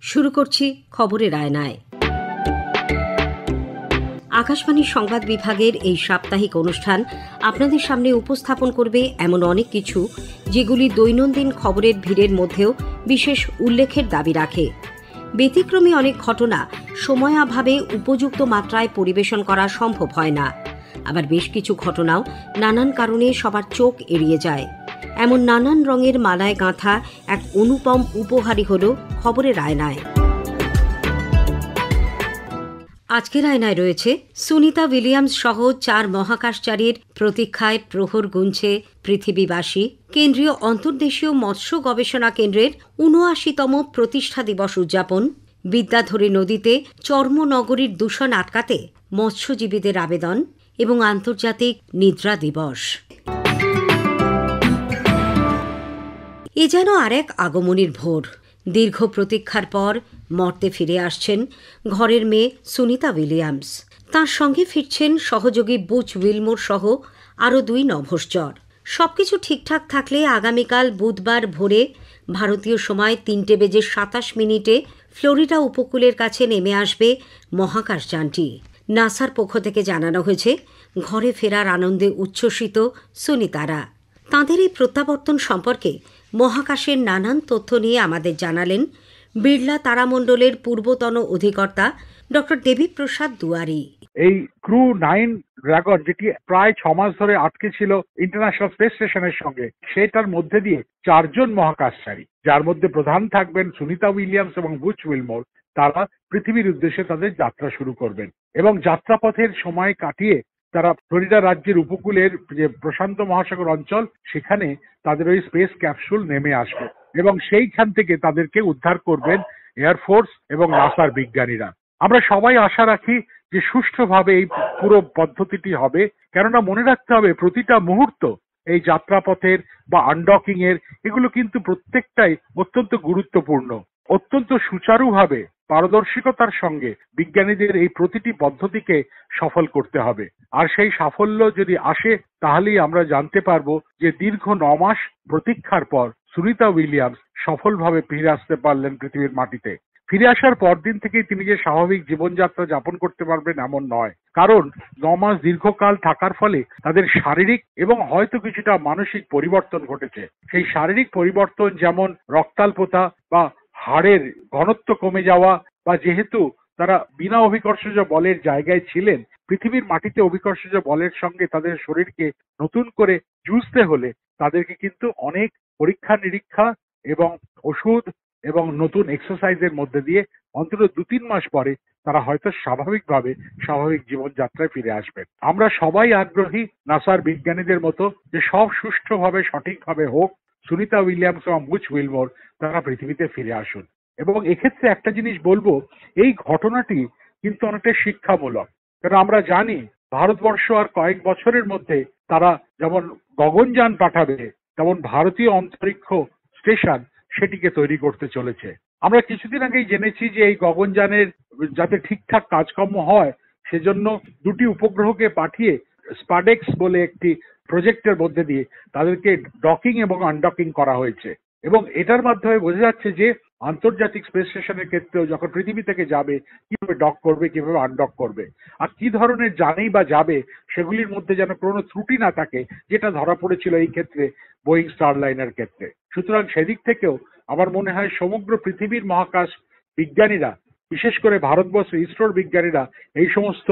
শুরু করছি খবরের আয়নায়। আকাশবাণীর সংবাদ বিভাগের এই সাপ্তাহিক অনুষ্ঠান আপনাদের সামনে উপস্থাপন করবে এমন অনেক কিছু যেগুলি দৈনন্দিন খবরের ভিড়ের মধ্যেও বিশেষ উল্লেখের দাবি রাখে। ব্যতিক্রমী অনেক ঘটনা সময়াভাবে উপযুক্ত মাত্রায় পরিবেশন করা সম্ভব হয় না। আবার বেশ কিছু ঘটনাও নানান কারণে সবার চোখ এড়িয়ে যায়। এমন নানান রঙের মালায় গাঁথা এক অনুপম উপহারই হল খবরের আয়নায়। আজকের আয়নায় রয়েছে সুনিতা উইলিয়ামস সহ 4 মহাকাশচারীর প্রতীক্ষায় প্রহর গুনছে পৃথিবীবাসী, কেন্দ্রীয় অন্তর্দেশীয় মৎস্য গবেষণা কেন্দ্রের ৭৯তম প্রতিষ্ঠা দিবস উদযাপন, বিদ্যাধরী নদীতে চর্মনগরীর দূষণ আটকাতে মৎস্যজীবীদের আবেদন এবং আন্তর্জাতিক নিদ্রা দিবস। এ যেন আরেক আগমনীর ভোর। দীর্ঘ প্রতীক্ষার পর মর্তে ফিরে আসছেন ঘরের মেয়ে সুনিতা উইলিয়ামস। তাঁর সঙ্গে ফিরছেন সহযোগী বুচ উইলমোর সহ আরও 2 নভশ্চর। সবকিছু ঠিকঠাক থাকলে আগামীকাল বুধবার ভোরে ভারতীয় সময় 3:27 ফ্লোরিডা উপকূলের কাছে নেমে আসবে মহাকাশযানটি। নাসার পক্ষ থেকে জানানো হয়েছে, ঘরে ফেরার আনন্দে উচ্ছ্বসিত সুনিতারা। তাঁদের এই প্রত্যাবর্তন সম্পর্কে মহাকাশের নানান তথ্য নিয়ে আমাদের জানালেন বিড়লা তারামণ্ডলের পূর্বতন অধিকর্তা ডক্টর দেবীপ্রসাদ দুয়ারি। এই ক্রু 9 ড্রাগন, যেটি প্রায় 6 মাস ধরে আটকে ছিল ইন্টারন্যাশনাল স্পেস স্টেশনের সঙ্গে, সেটার মধ্যে দিয়ে 4 জন মহাকাশচারী, যার মধ্যে প্রধান থাকবেন সুনিতা উইলিয়ামস এবং বুচ উইলমোর, তারা পৃথিবীর উদ্দেশ্যে তাদের যাত্রা শুরু করবেন এবং যাত্রাপথের সময় কাটিয়ে তারা ফ্লোরিডা রাজ্যের উপকূলের যে প্রশান্ত মহাসাগর অঞ্চল, সেখানে তাদের ওই স্পেস ক্যাপসুল নেমে আসবে এবং সেইখান থেকে তাদেরকে উদ্ধার করবেন এয়ারফোর্স এবং নাসার বিজ্ঞানীরা। আমরা সবাই আশা রাখি যে সুষ্ঠুভাবে এই পুরো পদ্ধতিটি হবে, কেননা মনে রাখতে হবে প্রতিটা মুহূর্ত এই যাত্রাপথের বা আনডকিং এর, এগুলো কিন্তু প্রত্যেকটাই অত্যন্ত গুরুত্বপূর্ণ। অত্যন্ত সুচারুভাবে পারদর্শিকতার সঙ্গে বিজ্ঞানীদের এই প্রতিটি পদ্ধতিকে সফল করতে হবে। আর সেই সাফল্য যদি আসে, তাহলেই আমরা জানতে পারবো যে দীর্ঘ 9 মাস প্রতীক্ষার পর সুনিতা উইলিয়ামস সফলভাবে ফিরে আসতে পারলেন পৃথিবীর মাটিতে। ফিরে আসার পরদিন থেকেই তিনি যে স্বাভাবিক জীবনযাত্রা যাপন করতে পারবেন এমন নয়, কারণ 9 মাস দীর্ঘকাল থাকার ফলে তাদের শারীরিক এবং হয়তো কিছুটা মানসিক পরিবর্তন ঘটেছে। সেই শারীরিক পরিবর্তন যেমন রক্তাল্পতা বা হাড়ের ঘনত্ব কমে যাওয়া, বা যেহেতু তারা বিনা অভিকর্ষজ বলের জায়গায় ছিলেন, পৃথিবীর মাটিতে অভিকর্ষজ বলের সঙ্গে তাদের শরীরকে নতুন করে যুঝতে হলে তাদেরকে কিন্তু অনেক পরীক্ষা নিরীক্ষা এবং ওষুধ এবং নতুন এক্সারসাইজের মধ্যে দিয়ে অন্তত 2-3 মাস পরে তারা হয়তো স্বাভাবিকভাবে স্বাভাবিক জীবনযাত্রায় ফিরে আসবেন। আমরা সবাই আগ্রহী নাসার বিজ্ঞানীদের মতো যে সব সুষ্ঠুভাবে সঠিকভাবে হোক, সুনিতা উইলিয়ামস এবং বুচ উইলমোর তারা পৃথিবীতে ফিরে আসুন। এবং এক্ষেত্রে একটা জিনিস বলবো, এই ঘটনাটি কিন্তু অনেকটা শিক্ষামূলক। কারণ আমরা জানি ভারতবর্ষ আর কয়েক বছরের মধ্যে তারা যেমন গগনযান পাঠাবে, তেমন ভারতীয় অন্তরিক্ষ স্টেশন সেটিকে তৈরি করতে চলেছে। আমরা কিছুদিন আগেই জেনেছি যে এই গগনযানের যাতে ঠিকঠাক কাজকর্ম হয়, সেজন্য 2টি উপগ্রহকে পাঠিয়ে স্পাডেক্স বলে একটি প্রজেক্টের মধ্যে দিয়ে তাদেরকে ডকিং এবং আনডকিং করা হয়েছে। এবং এটার মাধ্যমে বোঝা যাচ্ছে যে আন্তর্জাতিক স্পেস স্টেশনের ক্ষেত্রেও যখন পৃথিবী থেকে যাবে, কিভাবে ডক করবে, কিভাবে আনডক করবে, আর কি ধরনের জানেই বা যাবে, সেগুলির মধ্যে যেন কোনো ত্রুটি না থাকে, যেটা ধরা পড়েছিল এই ক্ষেত্রে বোয়িং স্টারলাইনার ক্ষেত্রে। সুতরাং সেদিক থেকেও আমার মনে হয় সমগ্র পৃথিবীর মহাকাশ বিজ্ঞানীরা, বিশেষ করে ভারতবর্ষ ইসরোর বিজ্ঞানীরা, এই সমস্ত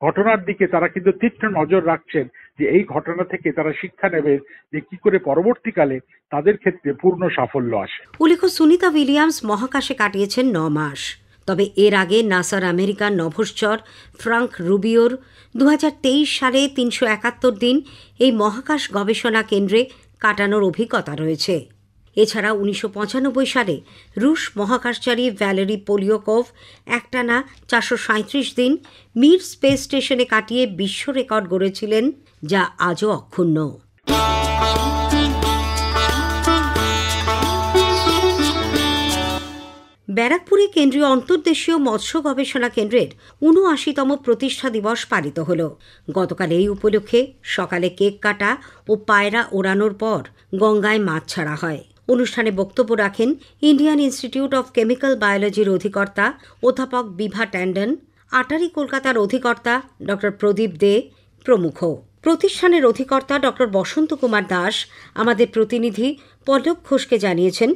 ঘটনার দিকে তারা কিন্তু তীক্ষ্ণ নজর রাখছেন যে এই ঘটনা থেকে তারা শিক্ষা নেবে যে কি করে পরবর্তীকালে তাদের ক্ষেত্রে পূর্ণ সাফল্য আসে। উল্লেখ্য, সুনিতা উইলিয়ামস মহাকাশে কাটিয়েছেন 9 মাস। তবে এর আগে নাসার আমেরিকান নভশ্চর ফ্রাঙ্ক রুবিওর 2023 সালে 371 দিন এই মহাকাশ গবেষণা কেন্দ্রে কাটানোর অভিজ্ঞতা রয়েছে। এছাড়া 1995 সালে রুশ মহাকাশচারী ভ্যালেরি পোলিয়াকোভ একটানা 437 দিন মির স্পেস স্টেশনে কাটিয়ে বিশ্ব রেকর্ড গড়েছিলেন, যা আজও অক্ষুণ্ণ। ব্যারাকপুরে কেন্দ্রীয় অন্তর্দেশীয় মৎস্য গবেষণা কেন্দ্রের ৭৯তম প্রতিষ্ঠা দিবস পালিত হল। গতকাল এই উপলক্ষে সকালে কেক কাটা ও পায়রা ওড়ানোর পর গঙ্গায় মাছ ছাড়া হয়। অনুষ্ঠানে বক্তব্য রাখেন ইন্ডিয়ান ইনস্টিটিউট অফ কেমিক্যাল বায়োলজির অধিকর্তা অধ্যাপক বিভা ট্যান্ডন, আটারি কলকাতার অধিকর্তা ড প্রদীপ দে প্রমুখ। প্রতিষ্ঠানের অধিকর্তা ড বসন্ত কুমার দাস আমাদের প্রতিনিধি পল্লব ঘোষকে জানিয়েছেন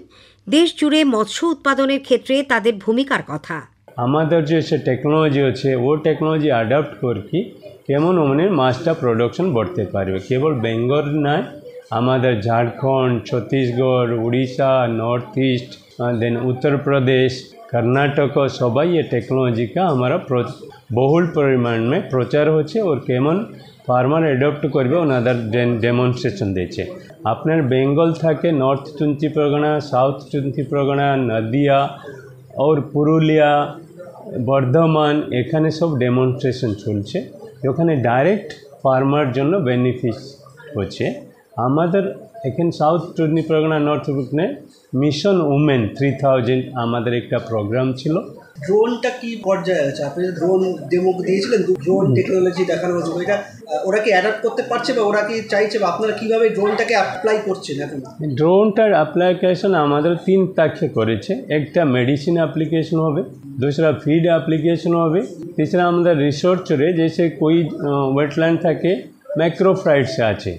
দেশ জুড়ে মৎস্য উৎপাদনের ক্ষেত্রে তাদের ভূমিকার কথা। আমাদের যে টেকনোলজি আছে ও টেকনোলজি অ্যাডাপ্ট করকি কেমন ওমনের মাছটা প্রোডাকশন বাড়তে পারবে। কেবল বেঙ্গল নয়, আমাদের ঝাড়খণ্ড, ছত্তিশগড়, উড়িষ্যা, নর্থ ইস্ট, দেন उत्तर प्रदेश, कर्नाटक सबाई ये टेक्नोलॉजी का हमारा बहुल परिमाण में प्रचार होच्छे और केमन फार्मार एडप्ट करबे ओनाদের डेमनस्ट्रेशन दिচ্ছে। আপনার বেঙ্গল থেকে নর্থ 20 परगना, साउथ 20 परगना, नदिया और पुरुलिया, বর্ধমান এখানে সব ডেমনস্ট্রেশন চলছে। ওখানে ডাইরেক্ট ফার্মার জন্য বেনিফিট হচ্ছে। আমাদের এখানে সাউথ 20 परगना, নর্থ উইকনে মিশন উমেন 3000 আমাদের একটা প্রোগ্রাম ছিল। ড্রোনটা কি পর্যায়ে আছে? আপনি ড্রোন ডেমো দিয়েছিলেন, ড্রোন টেকনোলজি দেখানো হয়েছিল, এটা ওরা কি অ্যাডাপ্ট করতে পারছে বা ওরা কি চাইছে বা আপনারা কীভাবে ড্রোনটাকে অ্যাপ্লাই করছেন এখন? ড্রোনটার অ্যাপ্লিকেশন আমাদের 3 তাকে করেছে। একটা মেডিসিন অ্যাপ্লিকেশন হবে, दूसरा ফিড অ্যাপ্লিকেশন হবে, तीसरा আমাদের রিসার্চরে যেসে কোই ওয়েটল্যান্ড থাকে ম্যাক্রোফাইটস আছে,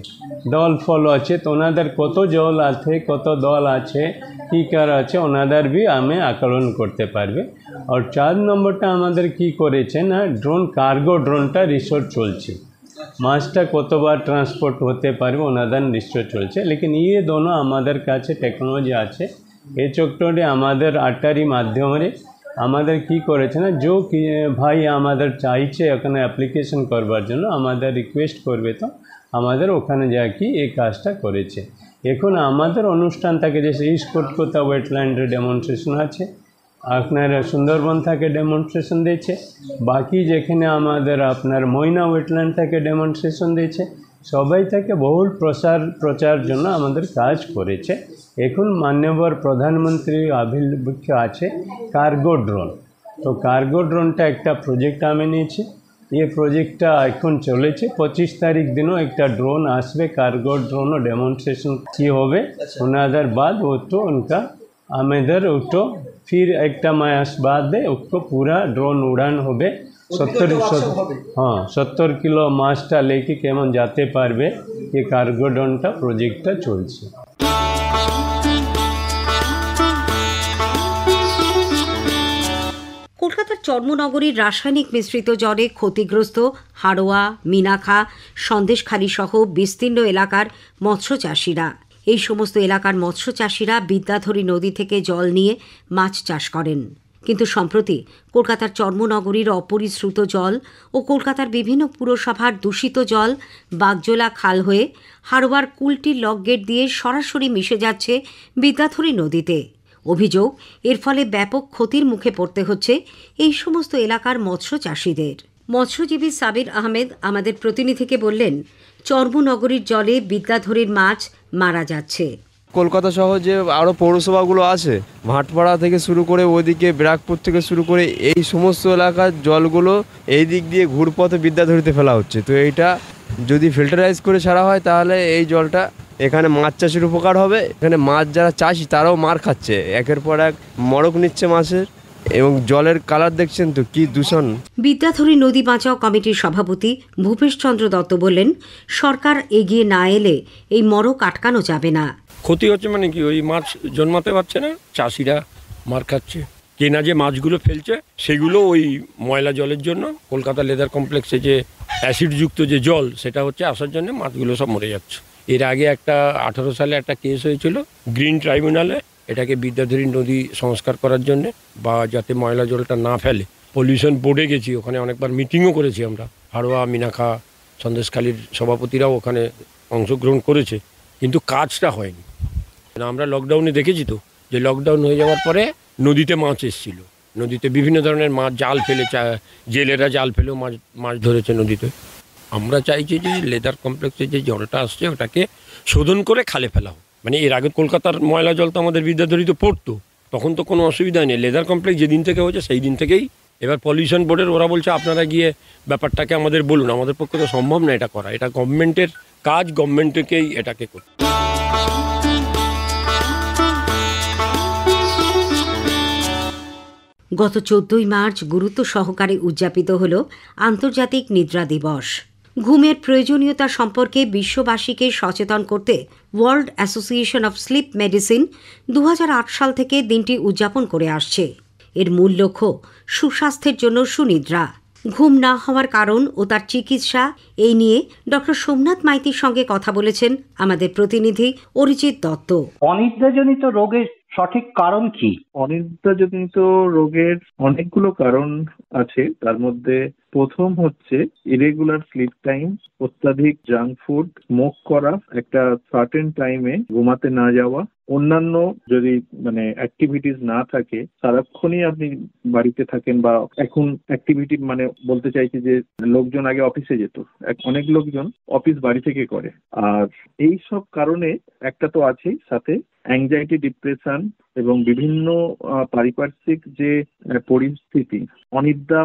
দল ফল আছে, তো ওনাদের কত জল আছে, কত দল আছে, কী কার আছে ওনাদের भी আমি আকলন করতে পারবে। আর 4 নম্বরটা আমাদের কি করেছে না, ড্রোন কার্গো ড্রোনটা রিসার্চ চলছে, মাছটা কতবার ট্রান্সপোর্ট হতে পারবে ওনাদের রিসার্চ চলছে। লেকিন ये दोनों আমাদের কাছে টেকনোলজি আছে। এই চক্রটি আমাদের আটারি মাধ্যমে আমাদের কি করেছে না, যে ভাই আমাদের চাইছে ওখানে অ্যাপ্লিকেশন করবার জন্য আমাদের রিকোয়েস্ট করবে, তো আমাদের ওখানে যা কি এই কাজটা করেছে। এখন আমাদের অনুষ্ঠান থাকে যে ইস্ট কলকাতা ওয়েটল্যান্ডের ডেমনস্ট্রেশন আছে, আপনার সুন্দরবন থেকে ডেমনস্ট্রেশন দিয়েছে, বাকি যেখানে আমাদের আপনার ময়না ওয়েটল্যান্ড থেকে ডেমনস্ট্রেশন দিয়েছে, সবাই থেকে বহুল প্রচার জন্য আমাদের কাজ করেছে। এখন মাননীয় প্রধানমন্ত্রী আবির্ভূত আছে কার্গো ড্রোন, তো কার্গো ড্রোনটা একটা প্রজেক্ট আমি নিয়েছি। ये প্রজেক্টটা এখন চলেছে। 25 তারিখ দিনও একটা ড্রোন আসবে, কার্গো ড্রোন ডেমনস্ট্রেশন কি হবে ওনাদের बाद वो तो उनका আমাদের ওটো फिर একটা মাস बाद उसको पूरा ड्रोन उड़ान হবে। 70 কিলো মাছটা লেকে কেমন যেতে পারবে এই কার্গো ড্রোনটা প্রজেক্টটা চলছে। কলকাতার চর্মনগরীর রাসায়নিক মিশ্রিত জলে ক্ষতিগ্রস্ত হাড়োয়া, মিনাখা, সন্দেশখালী সহ বিস্তীর্ণ এলাকার মৎস্যচাষীরা। এই সমস্ত এলাকার মৎস্যচাষীরা বিদ্যাধরী নদী থেকে জল নিয়ে মাছ চাষ করেন। কিন্তু সম্প্রতি কলকাতার চর্মনগরীর অপরিশ্রুত জল ও কলকাতার বিভিন্ন পুরসভার দূষিত জল বাগজোলা খাল হয়ে হাড়োয়ার কুলটি লক গেট দিয়ে সরাসরি মিশে যাচ্ছে বিদ্যাধরী নদীতে। অভিযোগ, এর ফলে ব্যাপক ক্ষতির মুখে পড়তে হচ্ছে এই সমস্ত এলাকার মৎস্যচাষীদের। মৎস্যজীবী সাবির আহমেদ আমাদের প্রতিনিধিকে বললেন, চর্মনগরীর জলে বিদ্যাধরীর মাছ মারা যাচ্ছে। কলকাতা শহর যে আরও পৌরসভাগুলো আছে, ভাটপাড়া থেকে শুরু করে ওইদিকে ব্যারাকপুর থেকে শুরু করে এই সমস্ত এলাকার জলগুলো এই দিক দিয়ে ঘুরপথে বিদ্যাধরীতে ফেলা হচ্ছে। তো এইটা যদি ফিল্টারাইজ করে ছাড়া হয় তাহলে এই জলটা এখানে মাছ চাষের উপকার হবে। এখানে মাছ যারা চাষি তারাও মার খাচ্ছে, একের পর এক মড়ক নিচ্ছে মাছের, এবং জলের কালার দেখছেন তো কি দূষণ। বিদ্যাধরী নদী বাঁচাও কমিটির সভাপতি ভূপেশ চন্দ্র দত্ত বললেন, সরকার এগিয়ে না এলে এই মড়ক আটকানো যাবে না। ক্ষতি হচ্ছে মানে কি, ওই মাছ জন্মাতে পারছে না, চাষিরা মার খাচ্ছে। কেনা যে মাছগুলো ফেলছে সেগুলো ওই ময়লা জলের জন্য, কলকাতা লেদার কমপ্লেক্সে যে অ্যাসিডযুক্ত যে জল সেটা হচ্ছে আসার জন্য মাছগুলো সব মরে যাচ্ছে। এর আগে একটা 18 সালে একটা কেস হয়েছিল গ্রিন ট্রাইব্যুনালে, এটাকে বিদ্যাধরী নদী সংস্কার করার জন্য বা যাতে ময়লা জলটা না ফেলে। পলিউশন বোর্ডে গেছি, ওখানে অনেকবার মিটিংও করেছি আমরা, হাড়োয়া, মিনাখা, সন্দেশখালীর সভাপতিরাও ওখানে অংশগ্রহণ করেছে, কিন্তু কাজটা হয়নি। আমরা লকডাউনে দেখেছি তো, যে লকডাউন হয়ে যাওয়ার পরে নদীতে মাছ এসেছিল, নদীতে বিভিন্ন ধরনের মাছ জাল ফেলে, জেলেরা জাল ফেলেও মাছ ধরেছে নদীতে। আমরা চাইছি যে লেদার কমপ্লেক্সে যে জলটা আসছে ওটাকে শোধন করে খালে ফেলা হোক। মানে এর আগে কলকাতার ময়লা জল তো আমাদের বিদ্যাধরীতে পড়তো, তখন তো কোনো অসুবিধা নেই। লেদার কমপ্লেক্স যেদিন থেকে হয়েছে সেই দিন থেকেই। এবার পলিউশন বোর্ডের ওরা বলছে আপনারা গিয়ে ব্যাপারটাকে আমাদের বলুন, আমাদের পক্ষে তো সম্ভব না এটা করা, এটা গভর্নমেন্টের কাজ, গভর্নমেন্টকেই এটাকে করতে। গত 14ই মার্চ গুরুত্ব সহকারে উদযাপিত হল আন্তর্জাতিক নিদ্রা দিবস। ঘুমের প্রয়োজনীয়তা সম্পর্কে বিশ্ববাসীকে সচেতন করতে world association of sleep medicine 2008 সাল থেকে দিনটি উদযাপন করে আসছে। এর মূল লক্ষ্য সুস্বাস্থ্যের জন্য সুনিদ্রা। ঘুম না হওয়ার কারণ ও তার চিকিৎসা, এই নিয়ে ডক্টর সোমনাথ মাইতির সঙ্গে কথা বলেছেন আমাদের প্রতিনিধি অরিজিৎ দত্ত। অনিদ্রাজনিত রোগের সঠিক কারণ কি? অনিদ্রাজনিত রোগের অনেকগুলো কারণ আছে। তার মধ্যে প্রথম হচ্ছে ইরেগুলার স্লিপ টাইম, অত্যাধিক জাঙ্ক ফুড, স্মোক করা, একটা সার্টেন টাইমে ঘুমাতে না যাওয়া, অন্যান্য যদি অ্যাক্টিভিটিস না থাকে, সারাক্ষণই আপনি বাড়িতে থাকেন বা এখন অ্যাক্টিভিটি বলতে চাইছি যে লোকজন আগে অফিসে যেত, অনেক লোকজন অফিস বাড়ি থেকে করে। আর এই সব কারণে একটা তো আছেই, সাথে অ্যাংজাইটি, ডিপ্রেশন এবং বিভিন্ন পারিপার্শ্বিক যে পরিস্থিতি, অনিদ্রা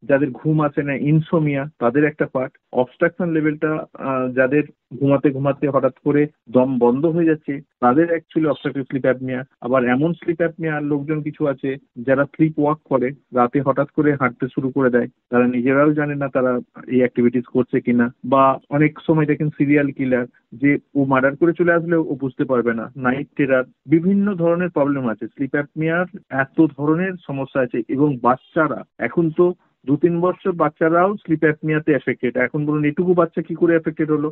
যাদের ঘুম আসে না, ইনসোমিয়া, তাদের একটা পার্ট। অবস্ট্রাকশন লেভেলটা যাদের ঘুমাতে ঘুমাতে হঠাৎ করে দম বন্ধ হয়ে যাচ্ছে, তাদের অ্যাকচুয়ালি অবস্ট্রাকটিভ স্লিপ অ্যাপনিয়া। আবার এমন স্লিপ অ্যাপনিয়ার লোকজন কিছু আছে যারা স্লিপ ওয়াক করে, রাতে হঠাৎ করে হাঁটতে শুরু করে দেয়, তারা নিজেরাও জানে না তারা এই অ্যাক্টিভিটিস করছে কিনা। বা অনেক সময় দেখেন সিরিয়াল কিলার, যে ও মার্ডার করে চলে আসলেও ও বুঝতে পারবে না, নাইট টেরার, বিভিন্ন ধরনের প্রবলেম আছে। স্লিপ অ্যাপনিয়ার এত ধরনের সমস্যা আছে। এবং বাচ্চারা, এখন তো 2-3 বছর বাচ্চারাও স্লিপ অ্যাপনিয়াতে এফেক্টেড। এখন বলুন এটুকু বাচ্চা কি করে এফেক্টেড হলো?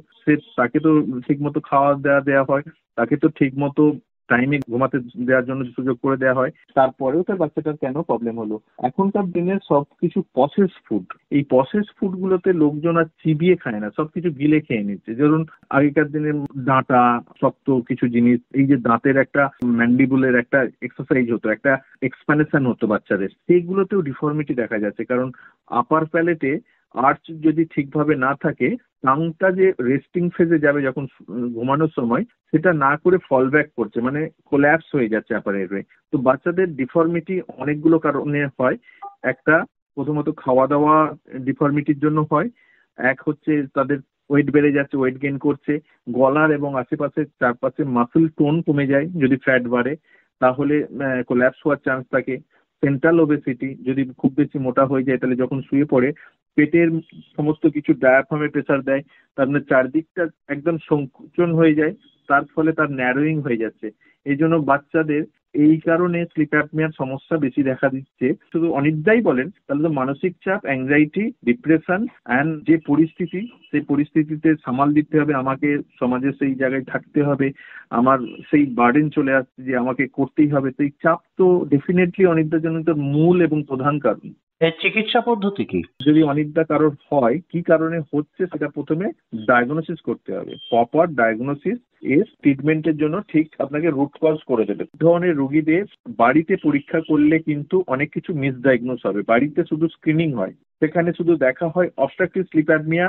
তাকে তো ঠিক মতো খাওয়া দেওয়া হয়, তাকে তো ঠিক মতো টাইমে ঘুমাতে দেওয়ার জন্য সুযোগ করে দেওয়া হয়, তারপরেও তার বাচ্চাটার কেন প্রবলেম হলো? এখনকার দিনের সবকিছু প্রসেস ফুড। এই প্রসেস ফুড গুলোতে লোকজন আর চিবিয়ে খায় না, সবকিছু গিলে খেয়ে নিচ্ছে। ধরুন আগেকার দিনে ডাঁটা, শক্ত কিছু জিনিস, এই যে দাঁতের একটা ম্যান্ডিবুলের একটা এক্সারসাইজ হতো, একটা এক্সপ্যানশন হতো বাচ্চাদের, সেইগুলোতেও ডিফর্মিটি দেখা যাচ্ছে। কারণ আপার প্যালেটে আর্চ যদি ঠিকভাবে না থাকে, টাংটা যে রেস্টিং ফেজে যাবে যখন ঘুমানোর সময়, সেটা না করে ফল ব্যাক করছে, কোল্যাপস হয়ে যাচ্ছে আপার এয়ারওয়ে। তো বাচ্চাদের ডিফর্মিটি অনেকগুলো কারণে হয়। একটা প্রথমত খাওয়া দাওয়া ডিফর্মিটির জন্য হয়। এক হচ্ছে তাদের ওয়েট বেড়ে যাচ্ছে, ওয়েট গেইন করছে, গলার এবং আশেপাশে চারপাশে মাসল টোন কমে যায়। যদি ফ্যাট বাড়ে তাহলে কোল্যাপস হওয়ার চান্স থাকে। সেন্ট্রাল ওবেসিটি, যদি খুব বেশি মোটা হয়ে যায় তাহলে যখন শুয়ে পড়ে পেটের সমস্ত কিছু ডায়াফ্রামে প্রেসার দেয়, তার চারদিকটা একদম সংকোচন হয়ে যায়, তার ফলে তার ন্যারোয়িং হয়ে যাচ্ছে। এই জন্য বাচ্চাদের এই কারণে স্লিপ অ্যাপনিয়ার সমস্যা বেশি দেখা দিচ্ছে। শুধু অনিদ্রাই বলেন তাহলে তো মানসিক চাপ, অ্যাংজাইটি, ডিপ্রেশন অ্যান্ড যে পরিস্থিতি, সেই পরিস্থিতিতে সামাল দিতে হবে আমাকে, সমাজে সেই জায়গায় থাকতে হবে, আমার সেই বার্ডেন চলে আসছে যে আমাকে করতেই হবে। সেই চাপ তো ডেফিনেটলি অনিদ্রাজনিত মূল এবং প্রধান কারণ। এর চিকিৎসা পদ্ধতি কি? যদি অনিদ্রা কারোর হয়, কি কারণে হচ্ছে সেটা প্রথমে ডায়াগনোসিস করতে হবে। প্রপার ডায়াগনোসিস এর ট্রিটমেন্টের জন্য ঠিক আপনাকে রুট কজ করে দেবে। ধরনের রোগীদের বাড়িতে পরীক্ষা করলে কিন্তু অনেক কিছু মিসডায়াগনোস হবে। বাড়িতে শুধু স্ক্রিনিং হয়, সেখানে শুধু দেখা হয় অবস্ট্রাকটিভ স্লিপ অ্যাপনিয়া,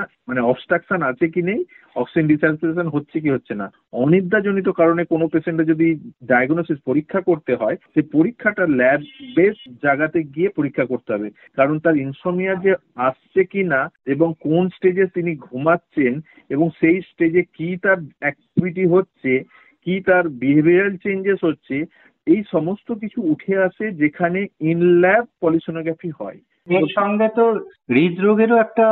অবস্ট্রাকশন আছে কি নেই, অক্সিজেন ডিস্যাচুরেশন হচ্ছে কি হচ্ছে না। অনিদ্রাজনিত কারণে কোনো পেশেন্টের যদি ডায়াগনোসিস পরীক্ষা করতে হয়, সেই পরীক্ষাটা ল্যাব বেস জায়গাতে গিয়ে পরীক্ষা করতে হবে। কারণ তার ইনসোমিয়া যে আসছে কি না এবং কোন স্টেজে তিনি ঘুমাচ্ছেন এবং সেই স্টেজে কি তার অ্যাক্টিভিটি হচ্ছে, কি তার বিহেভিয়ারাল চেঞ্জেস হচ্ছে, এই সমস্ত কিছু উঠে আসে যেখানে ইন ল্যাব পলিসোনোগ্রাফি হয়। এর সঙ্গে তো হৃদরোগেরও একটা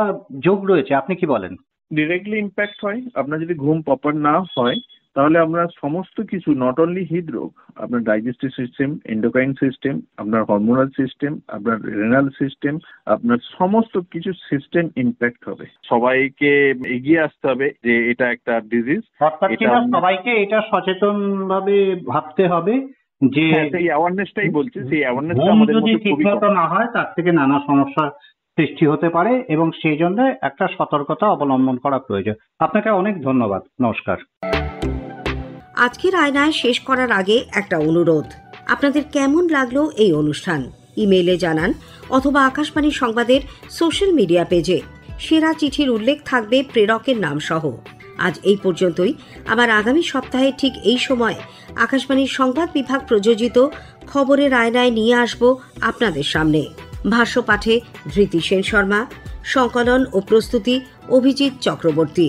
যোগ রয়েছে, আপনি কি বলেন? ডিরেক্টলি ইম্প্যাক্ট হয়। আপনার যদি ঘুম প্রপার না হয় তাহলে আমরা সমস্ত কিছু, নট অনলি হৃদরোগ, আপনার ডাইজেস্টিভ সিস্টেম, এন্ডোক্রাইন সিস্টেম, আপনার হরমোনাল সিস্টেম, আপনার রেনাল সিস্টেম, আপনার সমস্ত কিছু সিস্টেম ইম্প্যাক্ট হবে। সবাইকে এগিয়ে আসতে হবে যে এটা একটা ডিজিজ। সবাইকে এটা সচেতন ভাবে ভাবতে হবে যে সেই অ্যাওয়ারনেসটাই বলছি, সেই অ্যাওয়ারনেসটা আমাদের যদি ঠিকমতো না হয় তার থেকে নানা সমস্যার সৃষ্টি হতে পারে এবং সেই জন্য একটা সতর্কতা অবলম্বন করা প্রয়োজন। আপনাকে অনেক ধন্যবাদ, নমস্কার। আজকের আয়নায় শেষ করার আগে একটা অনুরোধ, আপনাদের কেমন লাগলো এই অনুষ্ঠান ইমেইলে জানান অথবা আকাশবাণী সংবাদের সোশ্যাল মিডিয়া পেজে সেরা চিঠির উল্লেখ থাকবে প্রেরকের নাম সহ। আজ এই পর্যন্তই। আবার আগামী সপ্তাহে ঠিক এই সময় আকাশবাণীর সংবাদ বিভাগ প্রযোজিত খবরের আয়নায় নিয়ে আসব আপনাদের সামনে। ভাষ্য পাঠে ধৃতি সেন শর্মা, সংকলন ও প্রস্তুতি অভিজিৎ চক্রবর্তী।